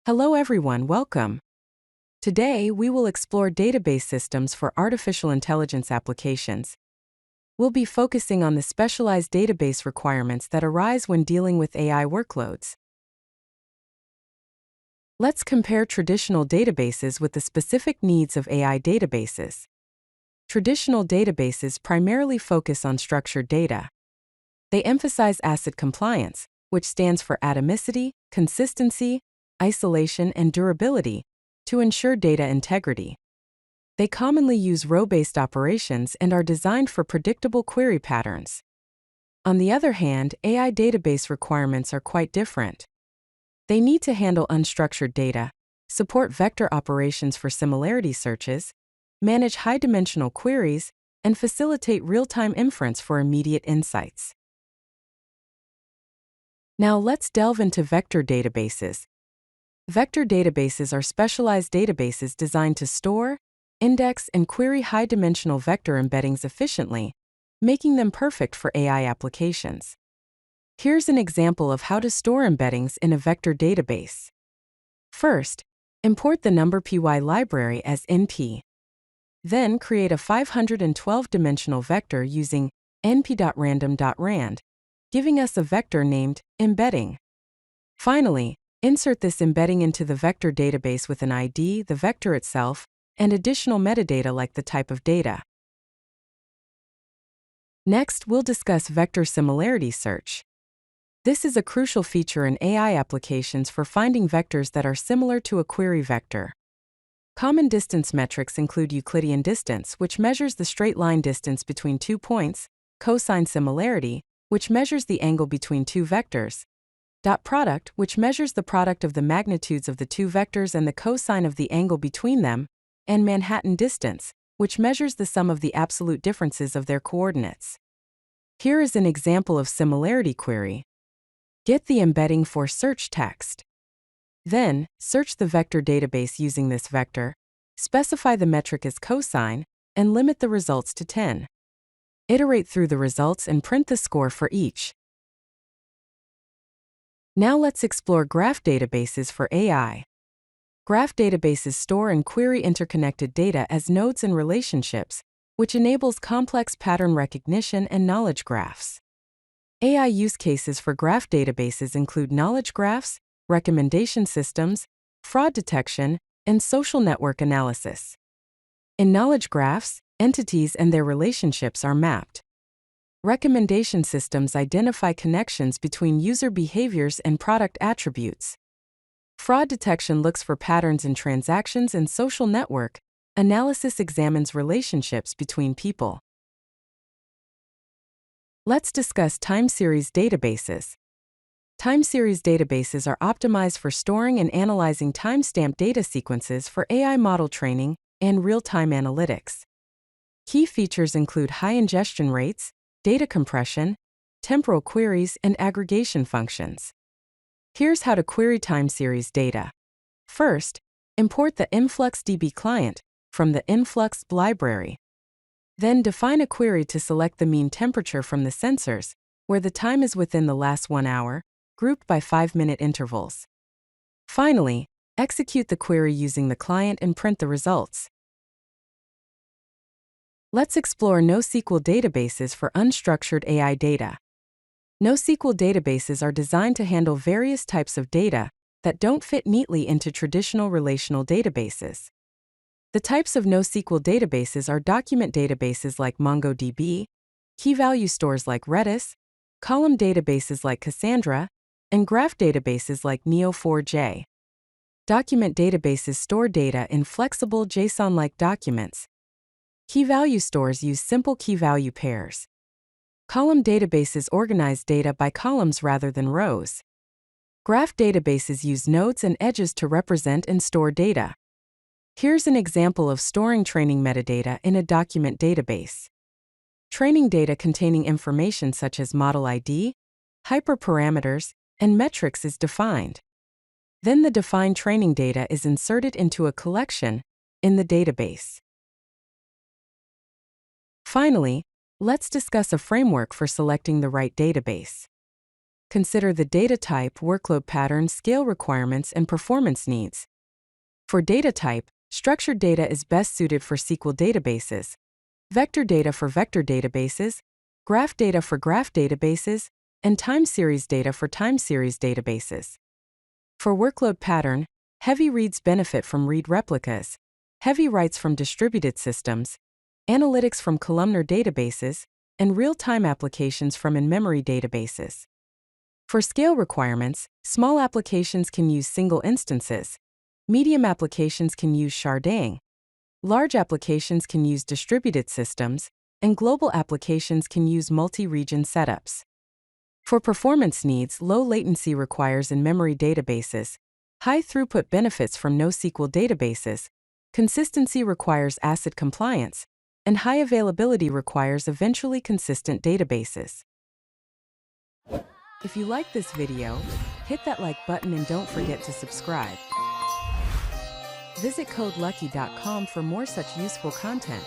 Hello everyone, welcome. Today, we will explore database systems for artificial intelligence applications. We'll be focusing on the specialized database requirements that arise when dealing with AI workloads. Let's compare traditional databases with the specific needs of AI databases. Traditional databases primarily focus on structured data. They emphasize ACID compliance, which stands for atomicity, consistency, isolation, and durability, to ensure data integrity. They commonly use row-based operations and are designed for predictable query patterns. On the other hand, AI database requirements are quite different. They need to handle unstructured data, support vector operations for similarity searches, manage high-dimensional queries, and facilitate real-time inference for immediate insights. Now let's delve into vector databases. Vector databases are specialized databases designed to store, index, and query high-dimensional vector embeddings efficiently, making them perfect for AI applications. Here's an example of how to store embeddings in a vector database. First, import the NumberPy library as np. Then create a 512-dimensional vector using np.random.rand, giving us a vector named embedding. Finally, insert this embedding into the vector database with an ID, the vector itself, and additional metadata like the type of data. Next, we'll discuss vector similarity search. This is a crucial feature in AI applications for finding vectors that are similar to a query vector. Common distance metrics include Euclidean distance, which measures the straight line distance between 2 points, cosine similarity, which measures the angle between two vectors, dot product, which measures the product of the magnitudes of the two vectors and the cosine of the angle between them, and Manhattan distance, which measures the sum of the absolute differences of their coordinates. Here is an example of similarity query. Get the embedding for search text. Then, search the vector database using this vector, specify the metric as cosine, and limit the results to 10. Iterate through the results and print the score for each. Now let's explore graph databases for AI. Graph databases store and query interconnected data as nodes and relationships, which enables complex pattern recognition and knowledge graphs. AI use cases for graph databases include knowledge graphs, recommendation systems, fraud detection, and social network analysis. In knowledge graphs, entities and their relationships are mapped. Recommendation systems identify connections between user behaviors and product attributes. Fraud detection looks for patterns in transactions, and social network analysis examines relationships between people. Let's discuss time series databases. Time series databases are optimized for storing and analyzing timestamp data sequences for AI model training and real-time analytics. Key features include high ingestion rates, data compression, temporal queries, and aggregation functions. Here's how to query time series data. First, import the InfluxDB client from the Influx library. Then define a query to select the mean temperature from the sensors, where the time is within the last 1 hour, grouped by 5-minute intervals. Finally, execute the query using the client and print the results. Let's explore NoSQL databases for unstructured AI data. NoSQL databases are designed to handle various types of data that don't fit neatly into traditional relational databases. The types of NoSQL databases are document databases like MongoDB, key-value stores like Redis, column databases like Cassandra, and graph databases like Neo4j. Document databases store data in flexible JSON-like documents. Key-value stores use simple key-value pairs. Column databases organize data by columns rather than rows. Graph databases use nodes and edges to represent and store data. Here's an example of storing training metadata in a document database. Training data containing information such as model ID, hyperparameters, and metrics is defined. Then the defined training data is inserted into a collection in the database. Finally, let's discuss a framework for selecting the right database. Consider the data type, workload pattern, scale requirements, and performance needs. For data type, structured data is best suited for SQL databases, vector data for vector databases, graph data for graph databases, and time series data for time series databases. For workload pattern, heavy reads benefit from read replicas, heavy writes from distributed systems, analytics from columnar databases, and real-time applications from in-memory databases. For scale requirements, small applications can use single instances, medium applications can use sharding, large applications can use distributed systems, and global applications can use multi-region setups. For performance needs, low latency requires in-memory databases, high throughput benefits from NoSQL databases, consistency requires ACID compliance, and high availability requires eventually consistent databases. If you like this video, hit that like button and don't forget to subscribe. Visit codelucky.com for more such useful content.